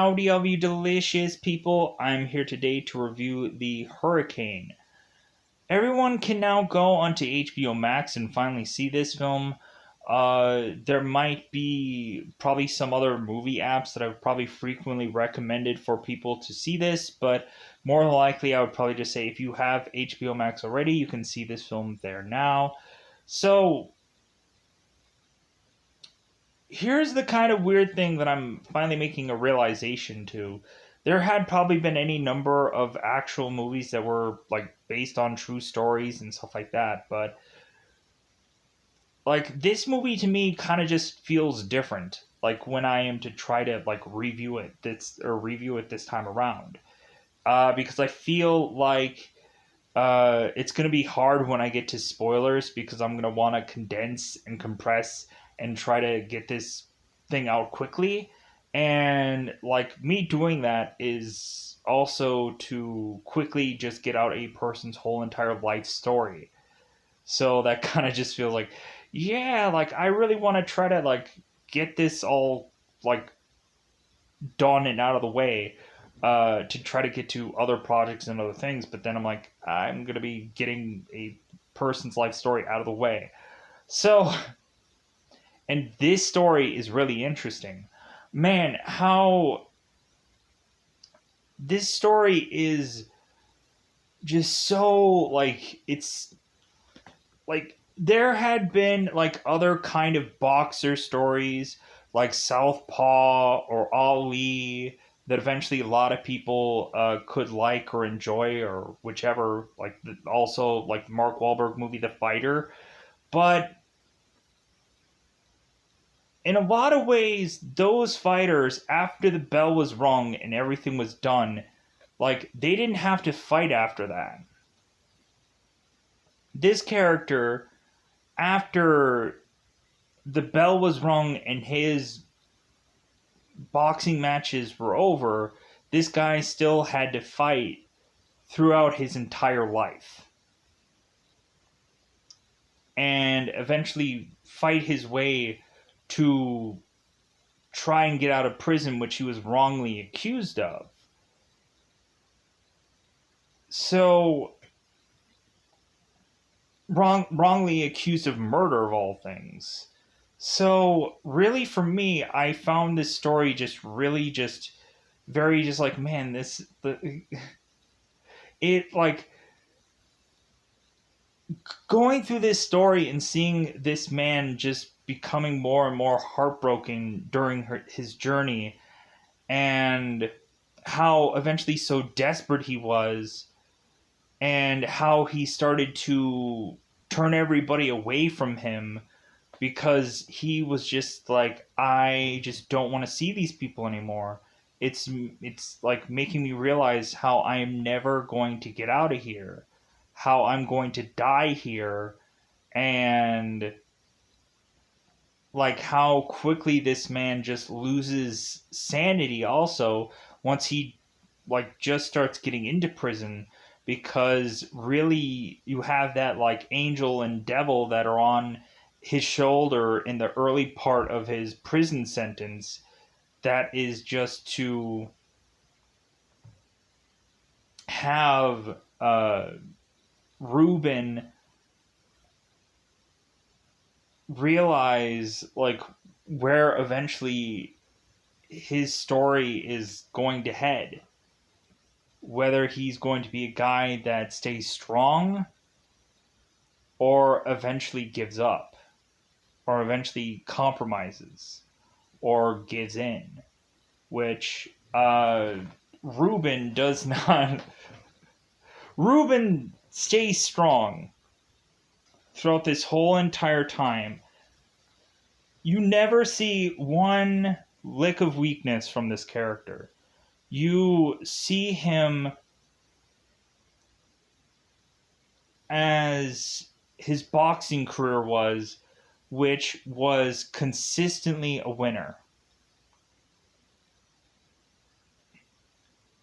Howdy, all you delicious people. I'm here today to review The Hurricane. Everyone can now go onto HBO Max and finally see this film. There might be probably some other movie apps that I've probably frequently recommended for people to see this, but more than likely, I would probably just say if you have HBO Max already, you can see this film there now. So, here's the kind of weird thing that I'm finally making a realization to. There had probably been any number of actual movies that were like based on true stories and stuff like that, but like this movie to me kind of just feels different. Like when I am to try to like review it this time around, because I feel like it's gonna be hard when I get to spoilers because I'm gonna want to condense and compress and try to get this thing out quickly. And like me doing that is also to quickly just get out a person's whole entire life story. So that kind of just feels like, yeah, like I really want to try to like get this all like done and out of the way to try to get to other projects and other things. But then I'm like, I'm going to be getting a person's life story out of the way. So, and this story is really interesting. Man, how this story is just so like, it's like there had been like other kind of boxer stories like Southpaw or Ali that eventually a lot of people could like or enjoy or whichever, like also like the Mark Wahlberg movie The Fighter. But in a lot of ways, those fighters, after the bell was rung and everything was done, like they didn't have to fight after that. This character, after the bell was rung and his boxing matches were over, this guy still had to fight throughout his entire life and eventually fight his way to try and get out of prison, which he was wrongly accused of. So, wrongly accused of murder, of all things. So, really, for me, I found this story just really just very just like, man, it like going through this story and seeing this man just becoming more and more heartbroken during his journey, and how eventually so desperate he was, and how he started to turn everybody away from him because he was just like, I just don't want to see these people anymore. It's like making me realize how I am never going to get out of here, how I'm going to die here, and like how quickly this man just loses sanity also once he like just starts getting into prison, because really you have that like angel and devil that are on his shoulder in the early part of his prison sentence, that is just to have Ruben realize like where eventually his story is going to head, whether he's going to be a guy that stays strong or eventually gives up or eventually compromises or gives in, which Ruben does not. Ruben stays strong throughout this whole entire time. You never see one lick of weakness from this character. You see him as his boxing career was, which was consistently a winner.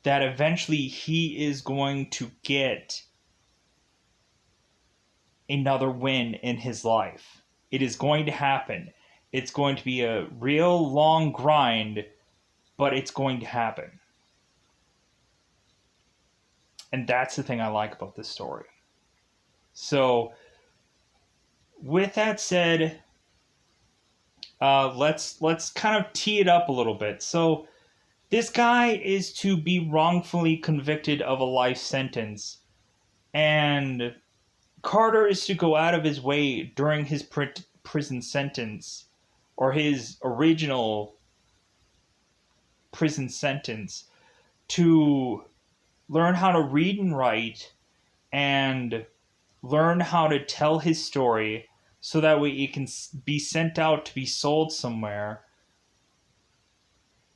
That eventually he is going to get another win in his life. It is going to happen. It's going to be a real long grind, but it's going to happen. And that's the thing I like about this story. So, with that said, let's kind of tee it up a little bit. So, this guy is to be wrongfully convicted of a life sentence, and Carter is to go out of his way during his prison sentence, or his original prison sentence, to learn how to read and write and learn how to tell his story so that way it can be sent out to be sold somewhere.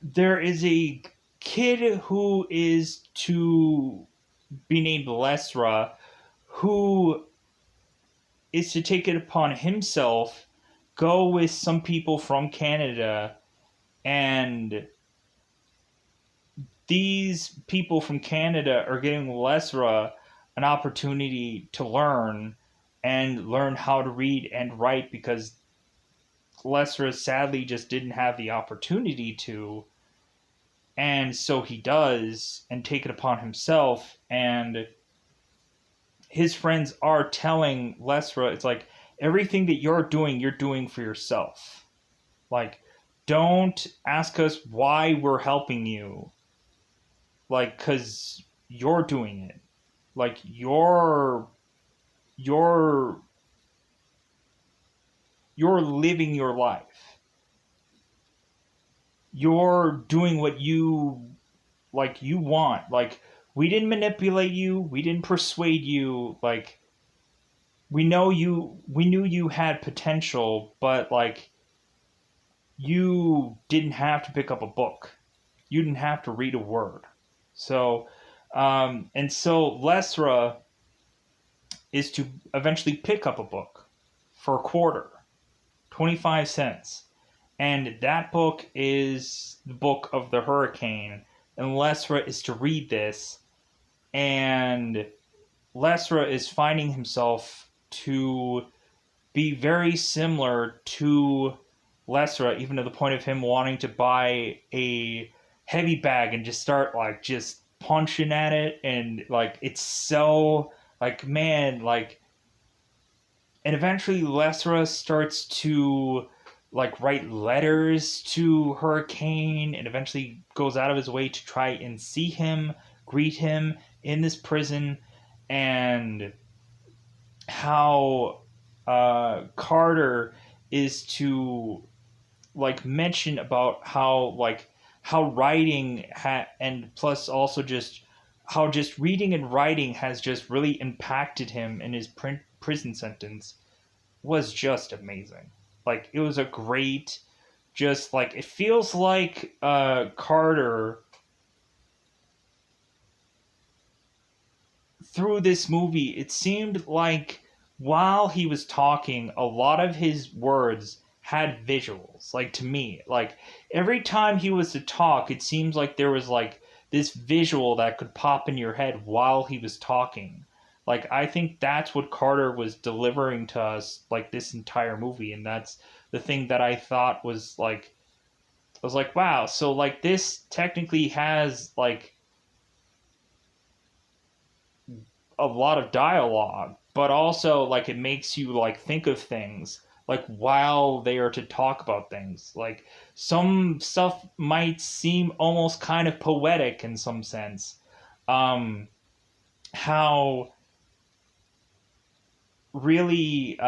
There is a kid who is to be named Lesra, who is to take it upon himself, go with some people from Canada, and these people from Canada are giving Lesra an opportunity to learn and learn how to read and write, because Lesra sadly just didn't have the opportunity to. And so he does and take it upon himself. And his friends are telling Lesra, it's like, everything that you're doing for yourself. Like, don't ask us why we're helping you. Like, because you're doing it. Like, you're living your life. You're doing what you want. Like, we didn't manipulate you, we didn't persuade you. Like, we knew you had potential, but like, you didn't have to pick up a book. You didn't have to read a word. So and so Lesra is to eventually pick up a book for a quarter, 25 cents. And that book is the Book of the Hurricane. And Lesra is to read this. And Lesra is finding himself to be very similar to Lesra, even to the point of him wanting to buy a heavy bag and just start like just punching at it. And like, it's so like, man, like, and eventually Lesra starts to like write letters to Hurricane, and eventually goes out of his way to try and see him, greet him in this prison. And how Carter is to like mention about how writing and plus also just how just reading and writing has just really impacted him in his prison sentence, was just amazing. Like, it was a great, just like, it feels like Carter through this movie, it seemed like while he was talking, a lot of his words had visuals. Like, to me, like, every time he was to talk, it seems like there was like this visual that could pop in your head while he was talking. Like, I think that's what Carter was delivering to us, like, this entire movie. And that's the thing that I thought was like, I was like, wow, so like, this technically has like a lot of dialogue, but also like, it makes you like think of things like while they are to talk about things. Like, some stuff might seem almost kind of poetic in some sense. How really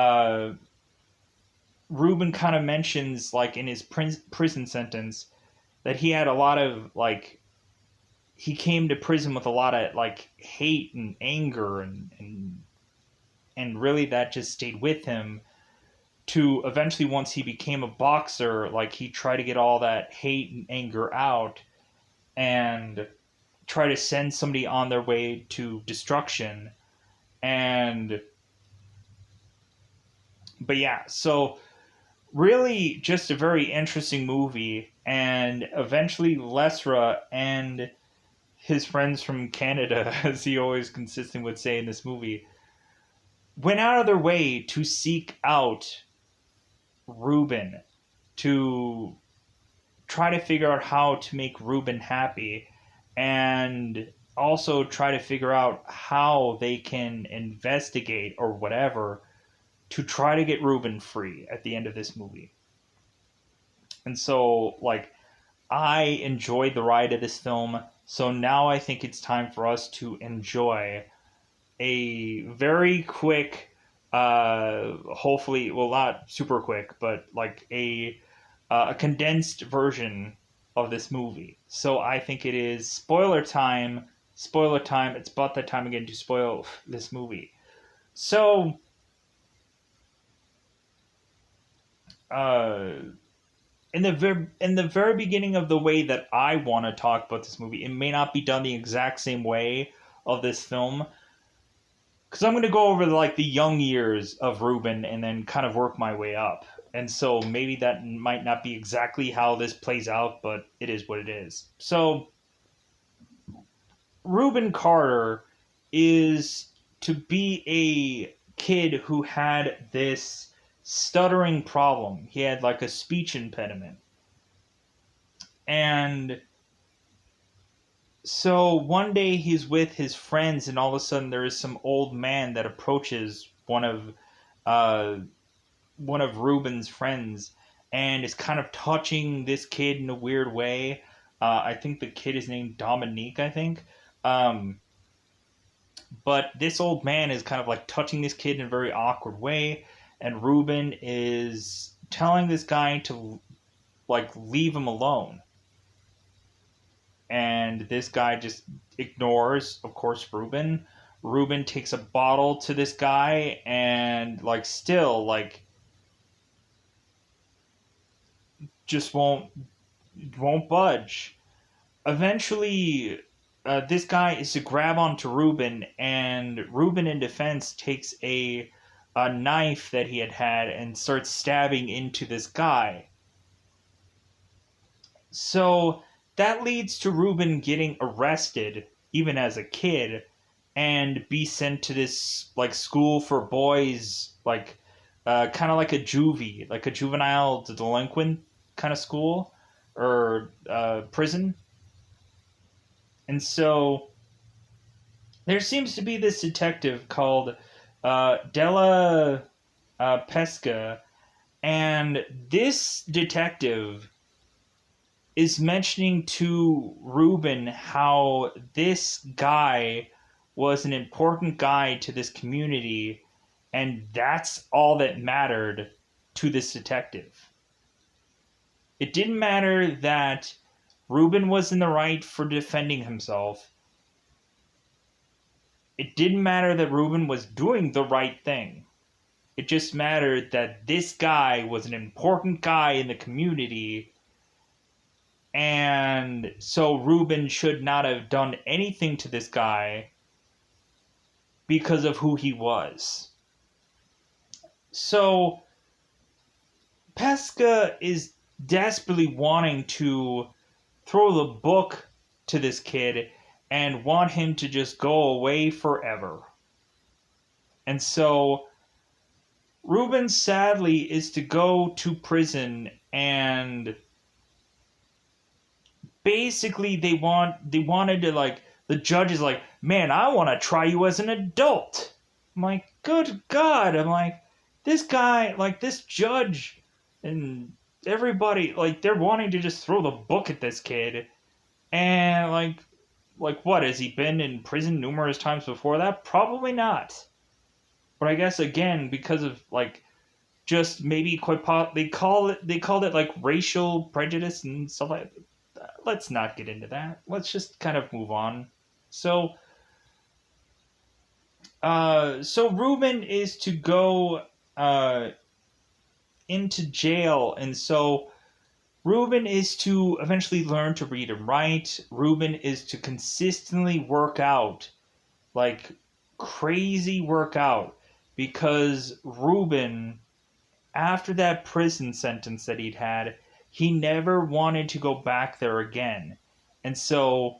Ruben kind of mentions like in his prison sentence that he had a lot of like, he came to prison with a lot of like hate and anger, and really that just stayed with him, to eventually, once he became a boxer, like, he tried to get all that hate and anger out and try to send somebody on their way to destruction. And but yeah, so really just a very interesting movie. And eventually Lesra and his friends from Canada, as he always consistently would say in this movie, went out of their way to seek out Ruben, to try to figure out how to make Ruben happy, and also try to figure out how they can investigate or whatever to try to get Ruben free at the end of this movie. And so, like, I enjoyed the ride of this film, so now I think it's time for us to enjoy a very quick, hopefully, well, not super quick, but like a condensed version of this movie. So I think it is spoiler time. Spoiler time. It's about that time again to spoil this movie. So, uh, in the very beginning of the way that I want to talk about this movie, it may not be done the exact same way of this film, because I'm going to go over like the young years of Ruben and then kind of work my way up. And so maybe that might not be exactly how this plays out, but it is what it is. So Ruben Carter is to be a kid who had this stuttering problem. He had like a speech impediment. And so one day he's with his friends, and all of a sudden there is some old man that approaches uh, one of Ruben's friends and is kind of touching this kid in a weird way. I think the kid is named Dominique, I think. Um, but this old man is kind of like touching this kid in a very awkward way, and Ruben is telling this guy to like leave him alone. And this guy just ignores, of course, Ruben. Ruben takes a bottle to this guy and like still like just won't budge. Eventually, this guy is to grab onto Ruben, and Ruben, in defense, takes a knife that he had and starts stabbing into this guy. So that leads to Ruben getting arrested, even as a kid, and be sent to this like school for boys, like kind of like a juvie, like a juvenile delinquent kind of school or prison. And so there seems to be this detective called Della Pesca, and this detective is mentioning to Ruben how this guy was an important guy to this community, and that's all that mattered to this detective. It didn't matter that Ruben was in the right for defending himself. It didn't matter that Ruben was doing the right thing. It just mattered that this guy was an important guy in the community, and so Ruben should not have done anything to this guy because of who he was. So Pesca is desperately wanting to throw the book to this kid and want him to just go away forever. And so Ruben sadly is to go to prison, and basically they wanted to like, the judge is like, man, I want to try you as an adult. I'm like, good God. I'm like, this guy, like this judge and everybody, like they're wanting to just throw the book at this kid. And like what, has he been in prison numerous times before that? Probably not. But I guess again, because of like just maybe they called it like racial prejudice and stuff like that. Let's not get into that. Let's just kind of move on. So so Ruben is to go uh into jail, and so Ruben is to eventually learn to read and write. Ruben is to consistently work out, like crazy workout, because Ruben, after that prison sentence that he'd had, he never wanted to go back there again. And so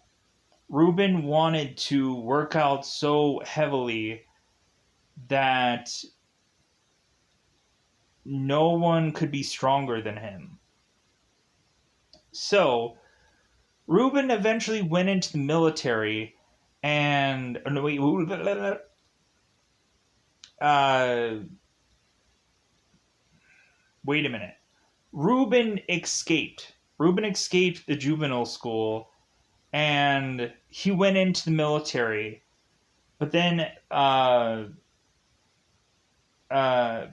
Ruben wanted to work out so heavily that no one could be stronger than him. So Ruben eventually went into the military, and no, wait, uh, wait a minute. Ruben escaped. Ruben escaped the juvenile school, and he went into the military. But then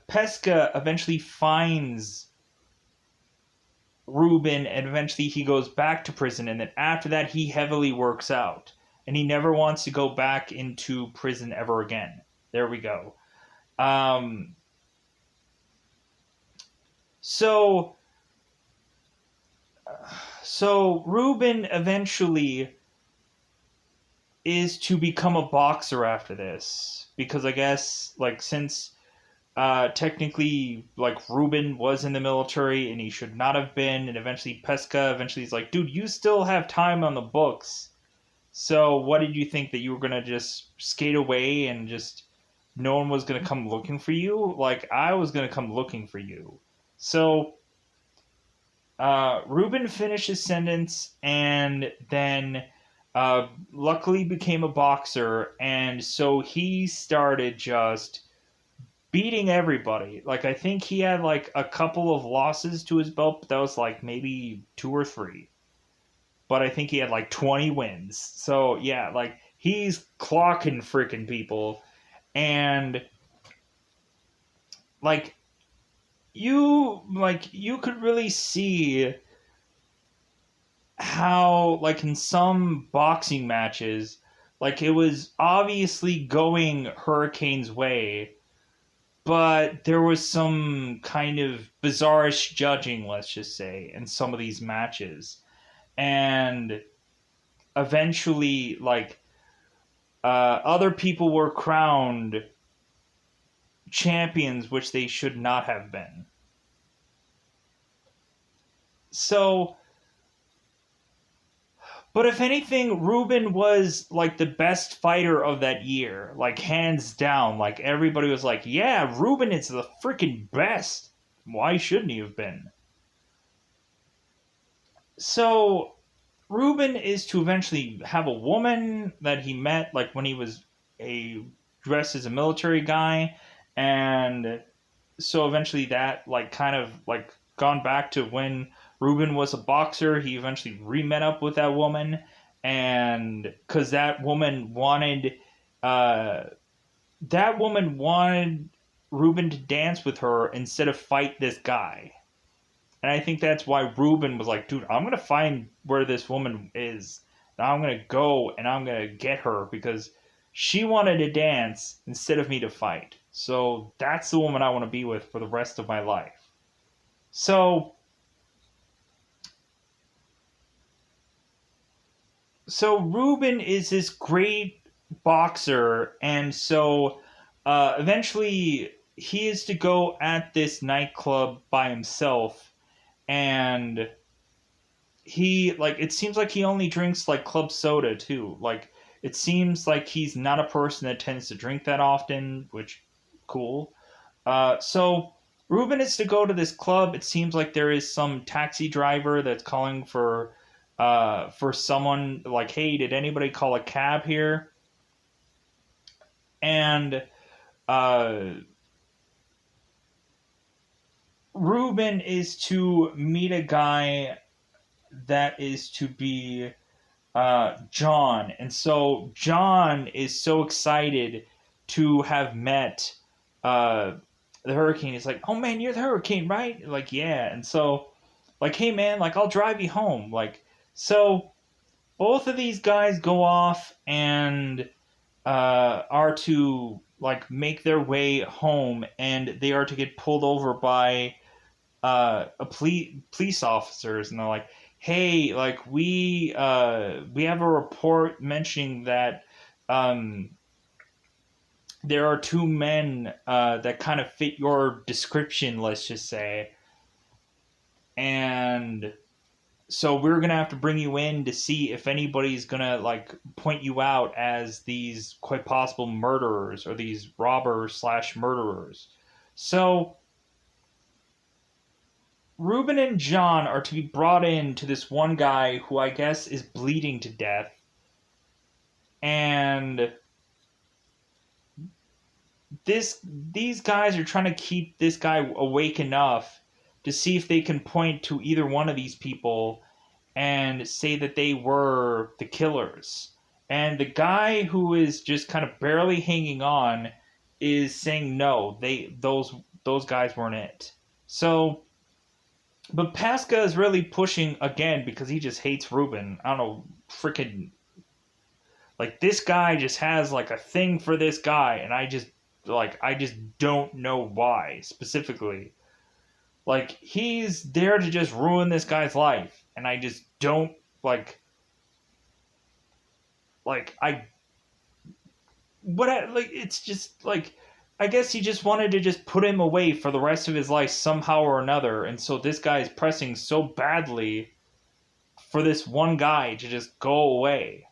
Pesca eventually finds Ruben, and eventually he goes back to prison. And then after that, he heavily works out, and he never wants to go back into prison ever again. There we go. Um, so so Ruben eventually is to become a boxer after this, because I guess like since technically like Ruben was in the military and he should not have been, and eventually Pesca eventually is like, dude, you still have time on the books. So what did you think, that you were gonna just skate away and just no one was gonna come looking for you? Like I was gonna come looking for you. So Ruben finished his sentence and then luckily became a boxer, and so he started just beating everybody. Like I think he had like a couple of losses to his belt, but that was like maybe two or three. But I think he had like 20 wins. So yeah, like he's clocking freaking people, and like you could really see how like in some boxing matches, like it was obviously going Hurricane's way, but there was some kind of bizarrish judging, let's just say, in some of these matches. And eventually, like, other people were crowned champions, which they should not have been. So, but if anything, Ruben was like the best fighter of that year, like hands down. Like everybody was like, yeah, Ruben is the freaking best. Why shouldn't he have been? So Ruben is to eventually have a woman that he met like when he was a dressed as a military guy, and so eventually that like kind of like gone back to when Ruben was a boxer. He eventually re-met up with that woman, and because uh, that woman wanted Ruben to dance with her instead of fight this guy. And I think that's why Ruben was like, dude, I'm going to find where this woman is. And I'm going to go and I'm going to get her because she wanted to dance instead of me to fight. So that's the woman I want to be with for the rest of my life. So, so Ruben is this great boxer. And so eventually he is to go at this nightclub by himself. And he like it seems like he only drinks like club soda too. Like it seems like he's not a person that tends to drink that often, which cool. So Ruben is to go to this club. It seems like there is some taxi driver that's calling for someone, like, hey, did anybody call a cab here? And uh Ruben is to meet a guy that is to be John. And so John is so excited to have met uh, the Hurricane. He's like, oh man, you're the Hurricane, right? Like, yeah. And so, like, hey man, like, I'll drive you home. Like, so both of these guys go off and are to like make their way home, and they are to get pulled over by a police officers, and they're like, "Hey, like we have a report mentioning that um, there are two men that kind of fit your description, let's just say, and so we're gonna have to bring you in to see if anybody's gonna like point you out as these quite possible murderers or these robbers slash murderers." So Ruben and John are to be brought in to this one guy who I guess is bleeding to death, and these guys are trying to keep this guy awake enough to see if they can point to either one of these people and say that they were the killers. And the guy who is just kind of barely hanging on is saying no, those guys weren't it. So, but Pasca is really pushing again because he just hates Ruben. I don't know, freaking like this guy just has like a thing for this guy, and I just don't know why specifically. Like he's there to just ruin this guy's life, and I just don't like like I what I, like it's just like I guess he just wanted to just put him away for the rest of his life somehow or another, and so this guy is pressing so badly for this one guy to just go away.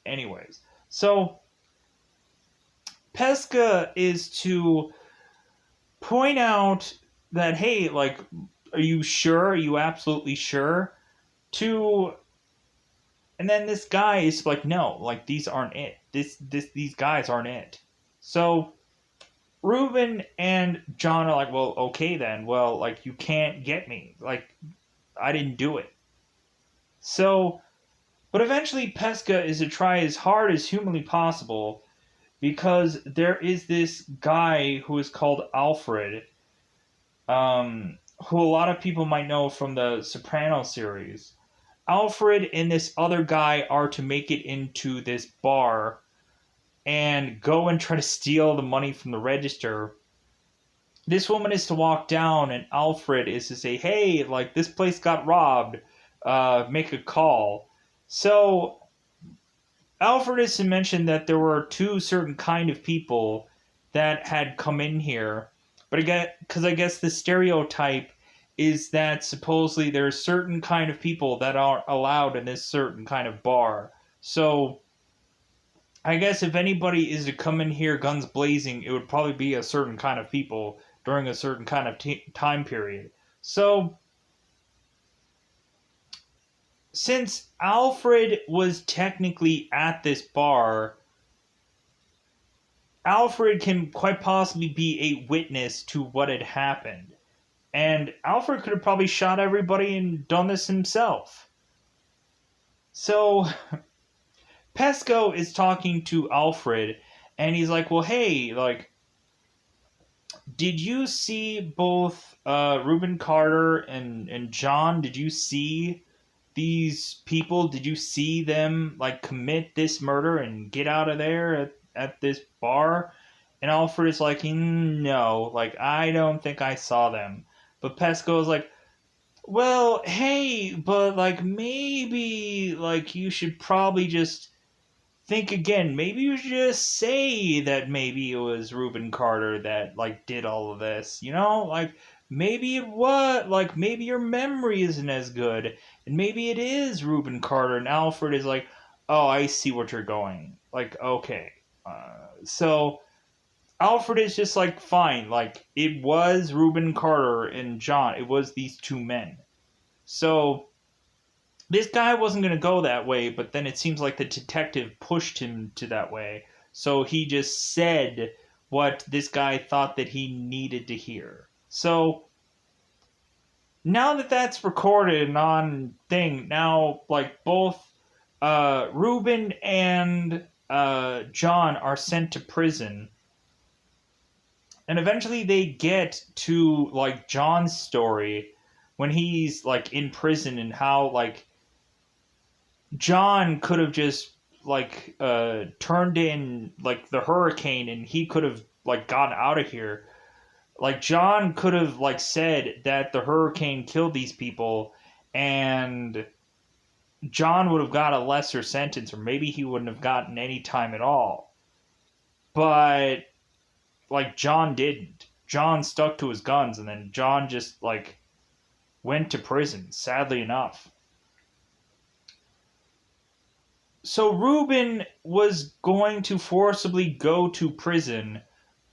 Anyways, so Pesca is to point out that hey, like, are you sure? Are you absolutely sure? To and then this guy is like, no, like these aren't it. These guys aren't it. So Reuben and John are like, well, okay then. Well, like you can't get me. Like I didn't do it. So, but eventually Pesca is to try as hard as humanly possible because there is this guy who is called Alfred, who a lot of people might know from the Soprano series. Alfred and this other guy are to make it into this bar and go and try to steal the money from the register. This woman is to walk down, and Alfred is to say, hey, like, this place got robbed. Make a call. So, Alfred is to mention that there were two certain kind of people that had come in here. But again, because I guess the stereotype is that supposedly there's certain kind of people that aren't allowed in this certain kind of bar. So I guess if anybody is to come in here guns blazing, it would probably be a certain kind of people during a certain kind of time period. So since Alfred was technically at this bar, Alfred can quite possibly be a witness to what had happened. And Alfred could have probably shot everybody and done this himself. So Pesco is talking to Alfred, and he's like, well, hey, like, did you see both Reuben Carter and John? Did you see these people? Did you see them, like, commit this murder and get out of there at this bar? And Alfred is like, no, like, I don't think I saw them. But Pesco is like, well, hey, but, like, maybe, like, you should probably just think again. Maybe you should just say that maybe it was Reuben Carter that like did all of this. You know, like maybe it was like maybe your memory isn't as good, and maybe it is Reuben Carter. And Alfred is like, oh, I see what you're going. Like, okay, so Alfred is just like, fine. Like it was Reuben Carter and John. It was these two men. So this guy wasn't going to go that way, but then it seems like the detective pushed him to that way. So he just said what this guy thought that he needed to hear. So now that that's recorded and on thing, now like both Reuben and John are sent to prison. And eventually they get to like John's story when he's like in prison and how like John could have just like turned in like the hurricane and he could have like gotten out of here. Like John could have like said that the hurricane killed these people and John would have got a lesser sentence or maybe he wouldn't have gotten any time at all. But like John didn't. John stuck to his guns and then John just like went to prison, sadly enough. So Reuben was going to forcibly go to prison,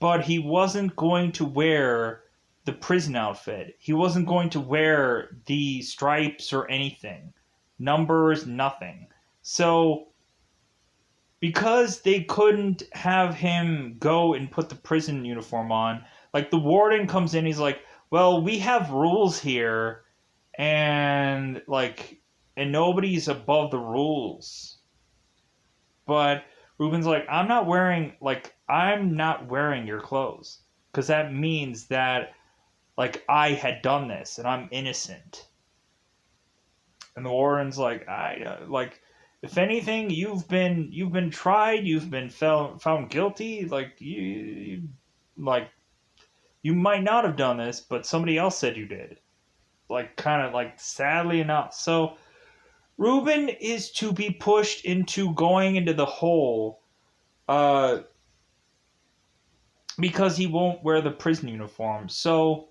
but he wasn't going to wear the prison outfit. He wasn't going to wear the stripes or anything. Numbers, nothing. So, because they couldn't have him go and put the prison uniform on, like the warden comes in, he's like, well, we have rules here, and like, and nobody's above the rules. But Ruben's like, I'm not wearing your clothes, because that means that like I had done this and I'm innocent. And the warden's like, if anything, you've been tried, you've been found guilty, like like you might not have done this, but somebody else said you did. Like, kind of like, sadly enough. So Ruben is to be pushed into going into the hole, because he won't wear the prison uniform. So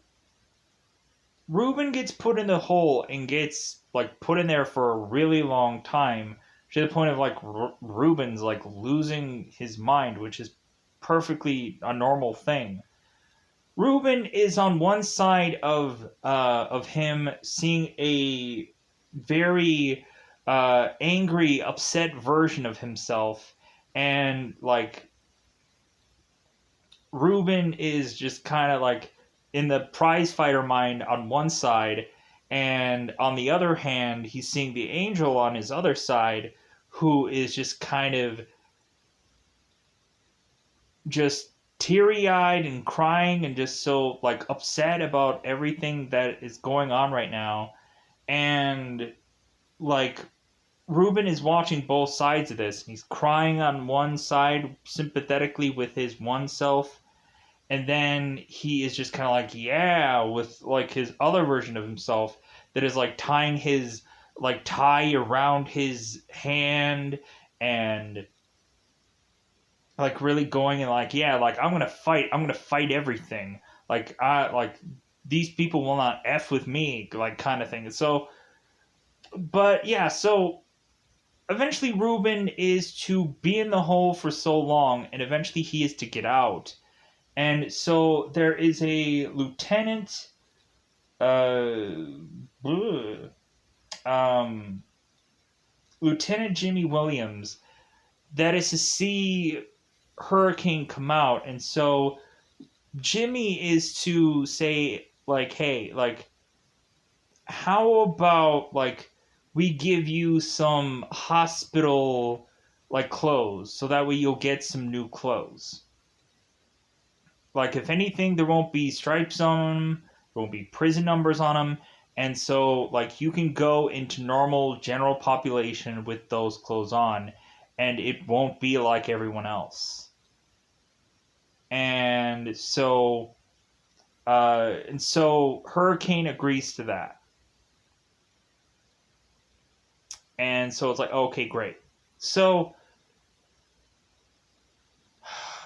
Ruben gets put in the hole and gets like put in there for a really long time, to the point of like Ruben's like losing his mind, which is perfectly a normal thing. Ruben is on one side of him seeing a very angry, upset version of himself, and like Ruben is just kind of like in the prize fighter mind on one side, and on the other hand, he's seeing the angel on his other side, who is just kind of just teary-eyed and crying and just so like upset about everything that is going on right now. And like Ruben is watching both sides of this, and he's crying on one side sympathetically with his one self, and then he is just kind of like, yeah, with like his other version of himself that is like tying his like tie around his hand, and like really going and like, yeah, like I'm gonna fight everything, like I like these people will not f with me, like kind of thing. So but yeah, so eventually Ruben is to be in the hole for so long, and eventually he is to get out. And so there is a lieutenant, uh, um, Lieutenant Jimmy Williams, that is to see Hurricane come out. And so Jimmy is to say, like, hey, like, how about, like, we give you some hospital, like, clothes, so that way you'll get some new clothes. Like, if anything, there won't be stripes on them, there won't be prison numbers on them, and so, like, you can go into normal general population with those clothes on, and it won't be like everyone else. And so, Hurricane agrees to that. And so it's like, okay, great. So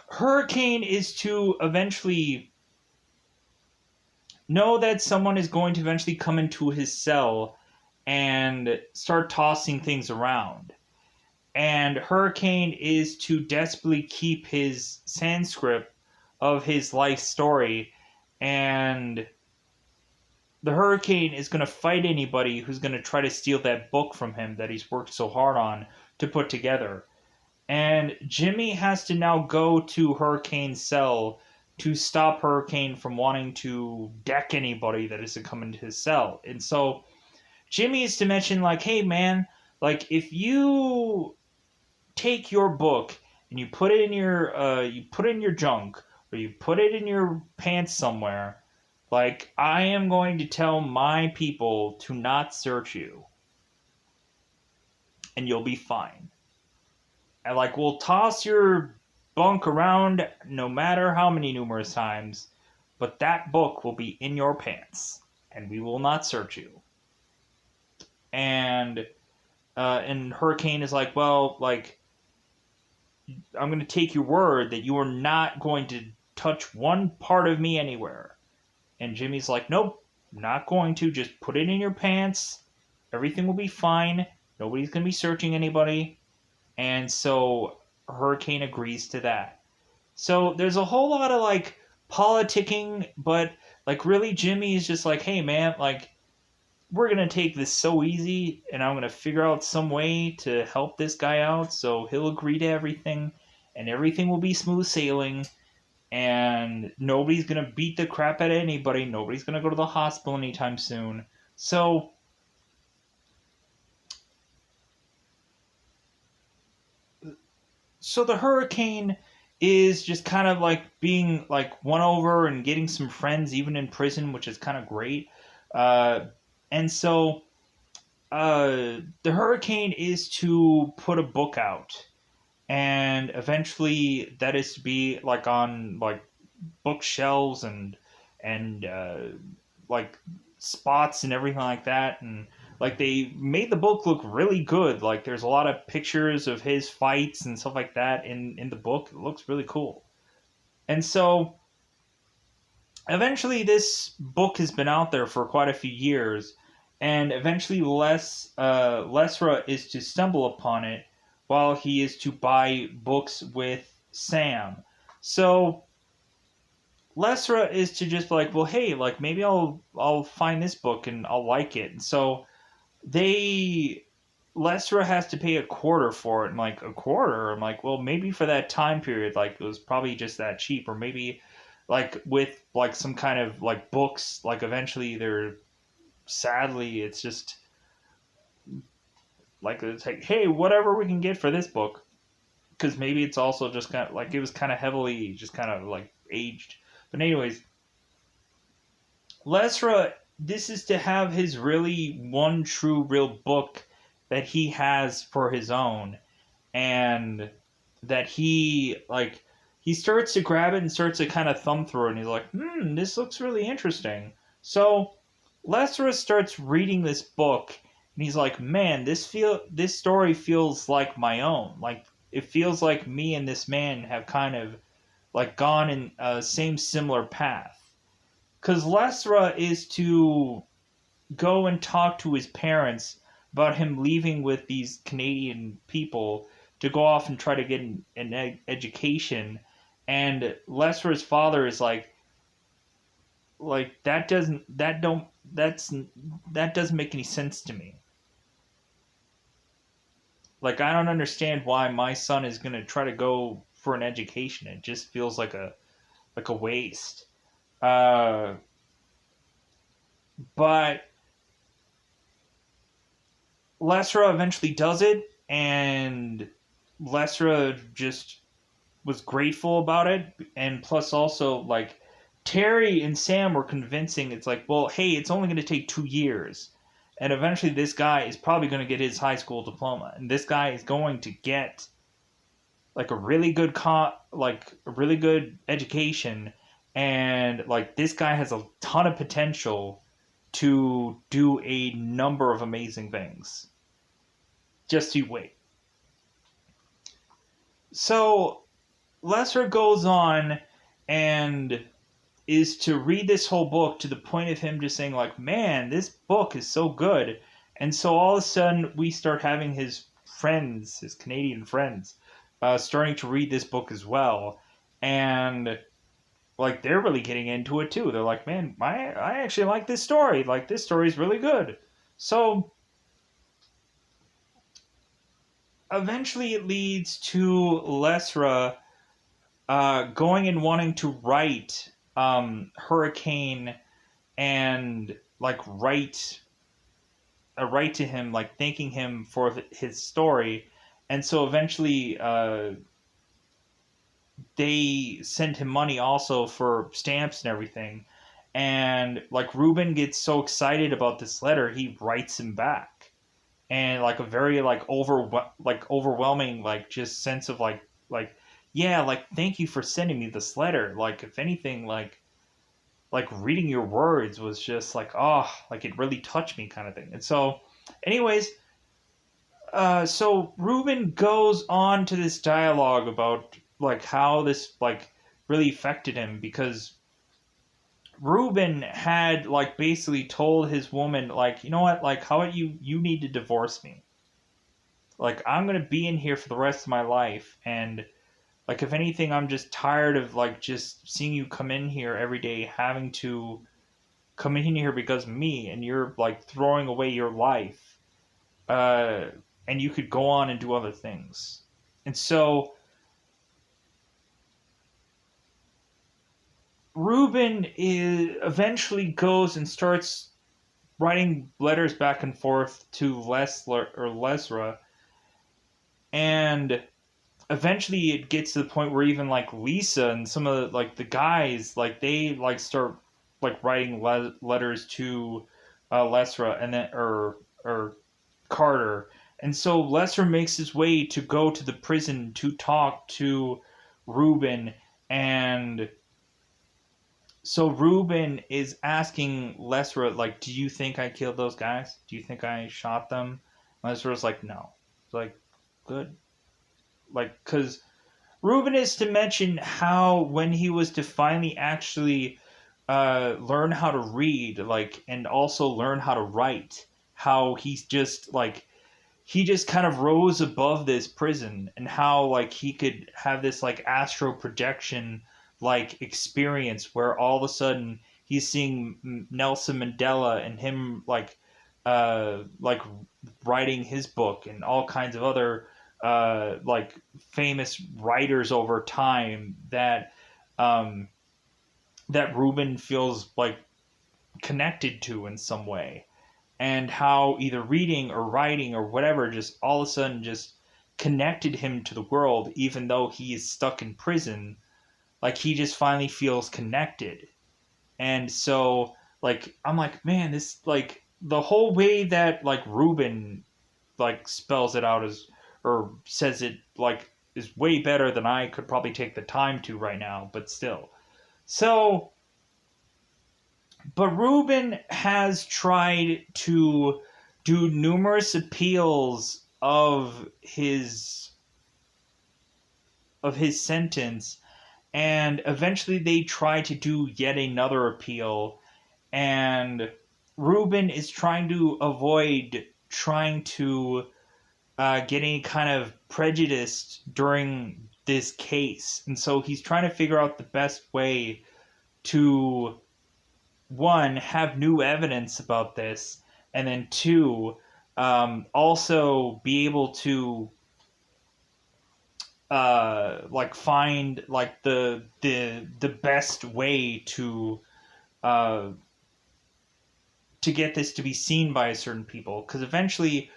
Hurricane is to eventually know that someone is going to eventually come into his cell and start tossing things around. And Hurricane is to desperately keep his Sanskrit of his life story, and the Hurricane is going to fight anybody who's going to try to steal that book from him that he's worked so hard on to put together. And Jimmy has to now go to Hurricane's cell to stop Hurricane from wanting to deck anybody that is to come into his cell. And so Jimmy is to mention, like, hey man, like, if you take your book and you put it in your junk, or you put it in your pants somewhere, like, I am going to tell my people to not search you, and you'll be fine. And like, we'll toss your bunk around no matter how many numerous times, but that book will be in your pants, and we will not search you. And Hurricane is like, well, like, I'm going to take your word that you are not going to touch one part of me anywhere. And Jimmy's like, nope, I'm not going to. Just put it in your pants. Everything will be fine. Nobody's going to be searching anybody. And so Hurricane agrees to that. So there's a whole lot of like politicking, but Like, really, Jimmy is just like, hey, man, like, we're going to take this so easy, and I'm going to figure out some way to help this guy out so he'll agree to everything, and everything will be smooth sailing, and nobody's going to beat the crap out of anybody. Nobody's going to go to the hospital anytime soon. So the hurricane is just kind of like being like won over and getting some friends even in prison, which is kind of great. Uh, and so the hurricane is to put a book out, and eventually that is to be like on like bookshelves and like spots and everything like that, and like they made the book look really good. Like there's a lot of pictures of his fights and stuff like that in the book. It looks really cool. And so eventually this book has been out there for quite a few years, and eventually Lesra is to stumble upon it while he is to buy books with Sam. So Lesra is to just be like, well, hey, like maybe I'll find this book and I'll like it. And so they Lesra has to pay a quarter for it, and like a quarter, I'm like, well, maybe for that time period, like it was probably just that cheap, or maybe like with like some kind of like books, like eventually they're sadly it's just like it's like, hey, whatever we can get for this book, because maybe it's also just kind of like it was kind of heavily just kind of like aged. But anyways, Lesra, this is to have his really one true real book that he has for his own, and that he starts to grab it and starts to kind of thumb through it, and he's like, this looks really interesting. So Lesra starts reading this book, and he's like, man, this story feels like my own. Like it feels like me and this man have kind of like gone in a same similar path. Because Lesra is to go and talk to his parents about him leaving with these Canadian people to go off and try to get an education. And Lesra's father is like that doesn't make any sense to me. Like I don't understand why my son is gonna try to go for an education. It just feels like a waste. Uh, but Lesra eventually does it, and Lesra just was grateful about it, and plus also like Terry and Sam were convincing. It's like, well, hey, it's only going to take 2 years, and eventually this guy is probably going to get his high school diploma, and this guy is going to get like a really good education, and like this guy has a ton of potential to do a number of amazing things. Just you wait. So Lesser goes on and is to read this whole book to the point of him just saying like, man, this book is so good. And so all of a sudden we start having his friends, his Canadian friends, starting to read this book as well. And like they're really getting into it too. They're like, man, I actually like this story. Like this story is really good. So eventually it leads to Lesra going and wanting to write Hurricane and like write to him, like thanking him for his story, and so eventually they send him money also for stamps and everything, and like Ruben gets so excited about this letter, he writes him back, and like a very like overwhelming like just sense of like yeah, like thank you for sending me this letter. Like if anything, like reading your words was just like oh, like it really touched me kind of thing. And so anyways, so Ruben goes on to this dialogue about like how this like really affected him, because Ruben had like basically told his woman like, you know what, like how about you need to divorce me. Like I'm gonna be in here for the rest of my life, and like if anything, I'm just tired of like just seeing you come in here every day, having to coming in here because of me, and you're like throwing away your life, uh, and you could go on and do other things. And so Ruben eventually goes and starts writing letters back and forth to Lesra, and eventually it gets to the point where even like Lisa and some of the guys, like they like start like writing letters to Lesra, and then or Carter. And so Lesser makes his way to go to the prison to talk to Ruben. And so Ruben is asking Lesser, like, do you think I killed those guys? Do you think I shot them? Lesser's like, no. It's like, good. Like, because Ruben is to mention how when he was to finally actually learn how to read, like, and also learn how to write, how he's just like he just kind of rose above this prison, and how like he could have this like astral projection like experience where all of a sudden he's seeing Nelson Mandela and him like writing his book and all kinds of other like famous writers over time that um that Ruben feels like connected to in some way, and how either reading or writing or whatever just all of a sudden just connected him to the world, even though he is stuck in prison. Like he just finally feels connected. And so like I'm like, man, this like the whole way that like Ruben like spells it out as or says it like is way better than I could probably take the time to right now, but still. So but Ruben has tried to do numerous appeals of his sentence, and eventually they try to do yet another appeal, and Ruben is trying to avoid trying to get any kind of prejudice during this case, and so he's trying to figure out the best way to one, have new evidence about this, and then two, also be able to like find like the best way uh to get this to be seen by certain people, because eventually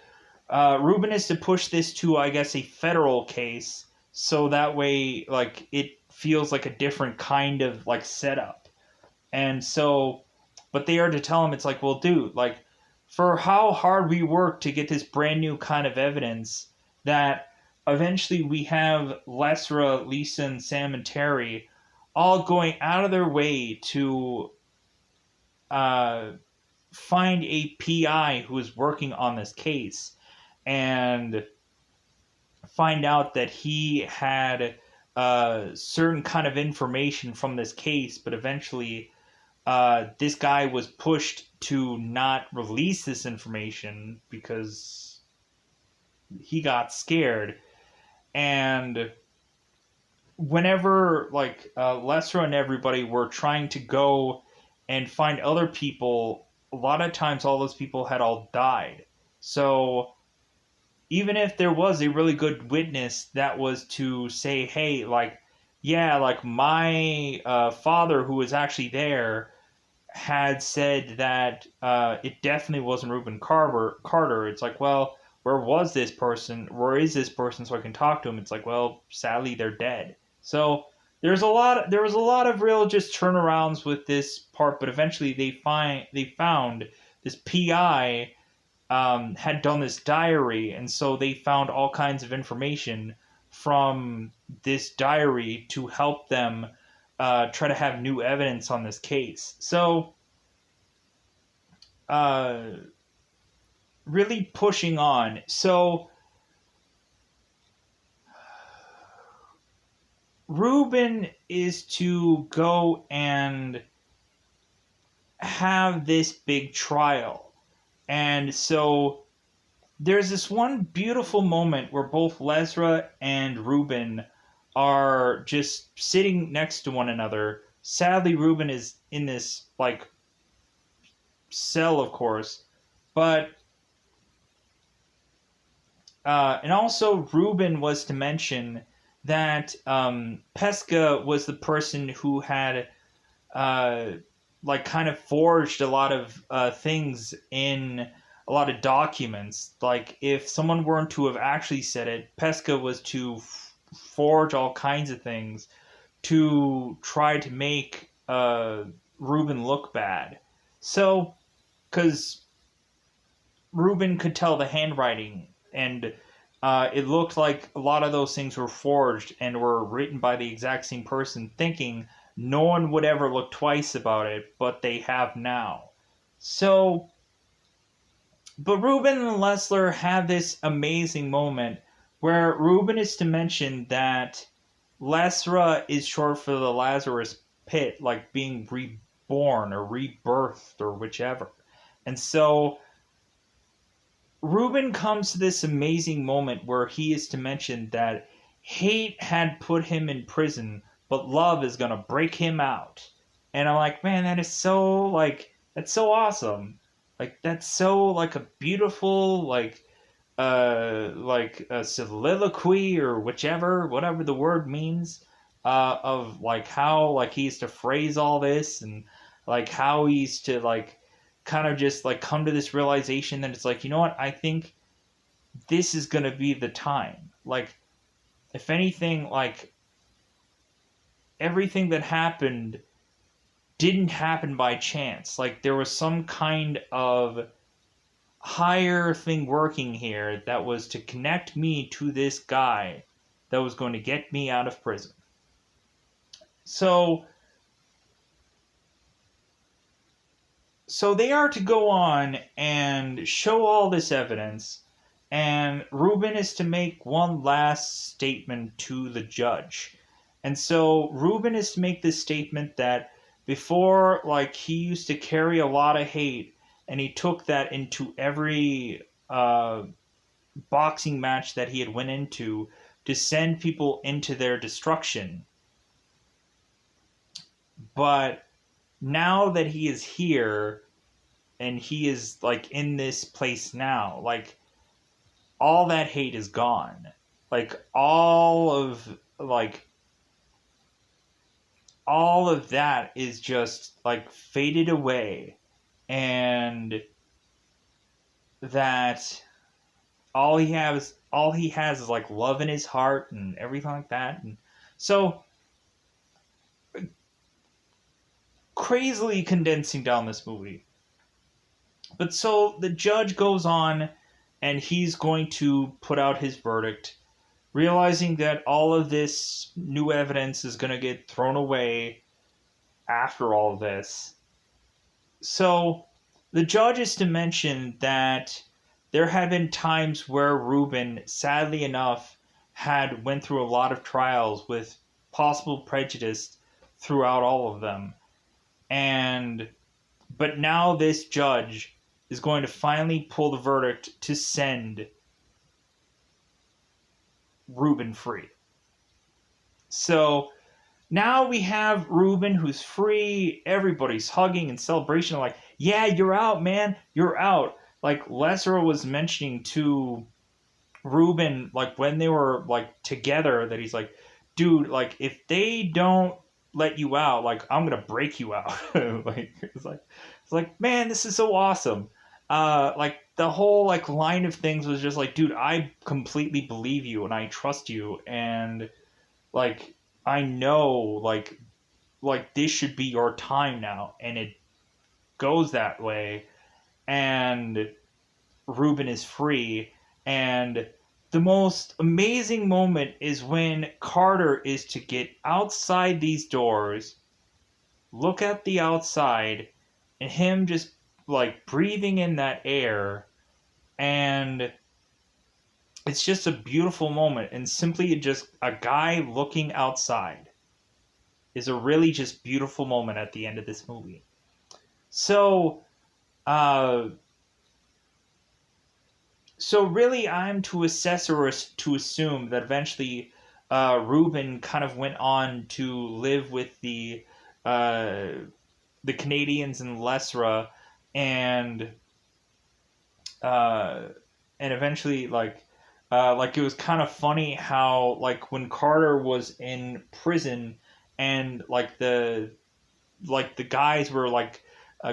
Ruben is to push this to, I guess, a federal case, so that way like it feels like a different kind of like setup. And so, but they are to tell him, it's like, well, dude, like, for how hard we work to get this brand new kind of evidence, that eventually we have Lesra, Lisa, and Sam and Terry all going out of their way to uh, find a PI who is working on this case and find out that he had certain kind of information from this case, but eventually this guy was pushed to not release this information because he got scared. And whenever like Lesra and everybody were trying to go and find other people, a lot of times all those people had all died. So even if there was a really good witness that was to say, hey, like, yeah, like my father who was actually there had said that it definitely wasn't Reuben Carter. It's like, well, where was this person? Where is this person so I can talk to him? It's like, well, sadly, they're dead. So there was a lot of real just turnarounds with this part, but eventually they found this PI had done this diary, and so they found all kinds of information from this diary to help them try to have new evidence on this case. So, uh, really pushing on. So, Ruben is to go and have this big trial. And so there's this one beautiful moment where both Lesra and Ruben are just sitting next to one another. Sadly, Ruben is in this like cell, of course, but and also Ruben was to mention that Pesca was the person who had uh, like kind of forged a lot of things in a lot of documents. Like if someone weren't to have actually said it, Pesca was to forge all kinds of things to try to make Ruben look bad. So, because Ruben could tell the handwriting, and it looked like a lot of those things were forged and were written by the exact same person, thinking no one would ever look twice about it, but they have now. So, but Ruben and Lessler have this amazing moment where Ruben is to mention that Lasra is short for the Lazarus pit, like being reborn or rebirthed or whichever. And so Ruben comes to this amazing moment where he is to mention that hate had put him in prison, but love is going to break him out. And I'm like, man, that is so, like, that's so awesome. Like, that's so, like, a beautiful, like a soliloquy or whatever the word means, of like how like he's to phrase all this, and like how he's to like kind of just like come to this realization that it's like, you know what, I think this is gonna be the time. Like, if anything, like everything that happened didn't happen by chance. Like there was some kind of higher thing working here that was to connect me to this guy that was going to get me out of prison. So so they are to go on and show all this evidence, and Ruben is to make one last statement to the judge. And so Ruben is to make this statement that before, like, he used to carry a lot of hate, and he took that into every boxing match that he had went into to send people into their destruction. But now that he is here and he is like in this place now, like all that hate is gone. Like all of that is just like faded away, and that all he has is like love in his heart and everything like that. And so crazily condensing down this movie. But so the judge goes on and he's going to put out his verdict, realizing that all of this new evidence is going to get thrown away after all of this. So the judge is to mention that there have been times where Ruben, sadly enough, had went through a lot of trials with possible prejudice throughout all of them. And but now this judge is going to finally pull the verdict to send Ruben free. So now we have Ruben who's free. Everybody's hugging and celebration. Like, yeah, you're out, man. You're out. Like Lesser was mentioning to Ruben, like when they were like together, that he's like, dude, like if they don't let you out, like I'm gonna break you out. Like it's like, man, this is so awesome. Like the whole like line of things was just like, dude, I completely believe you and I trust you, and like I know like this should be your time now, and it goes that way, and Ruben is free. And the most amazing moment is when Carter is to get outside these doors, look at the outside, and him just like breathing in that air, and it's just a beautiful moment. And simply just a guy looking outside is a really just beautiful moment at the end of this movie. So uh so really I'm to assess or to assume that eventually Ruben kind of went on to live with uh, the Canadians in Lesra and uh, and eventually like it was kind of funny how like when Carter was in prison and like the guys were like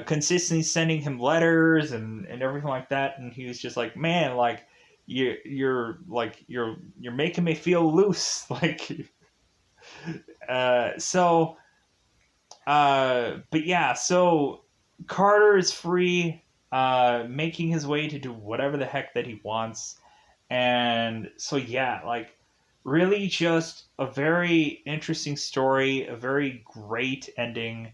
consistently sending him letters and everything like that, and he was just like, man, like you're making me feel loose, like so but yeah, so Carter is free, making his way to do whatever the heck that he wants. And so, yeah, like, really just a very interesting story, a very great ending.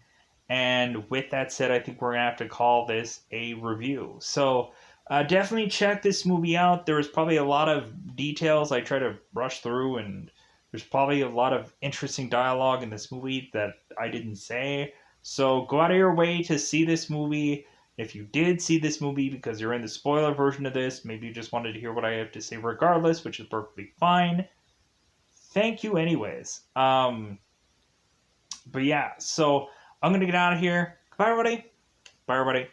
And with that said, I think we're going to have to call this a review. So, definitely check this movie out. There was probably a lot of details I try to rush through, and there's probably a lot of interesting dialogue in this movie that I didn't say. So, go out of your way to see this movie. If you did see this movie because you're in the spoiler version of this, maybe you just wanted to hear what I have to say regardless, which is perfectly fine. Thank you, anyways. But yeah, so I'm gonna get out of here. Bye, everybody. Bye, everybody.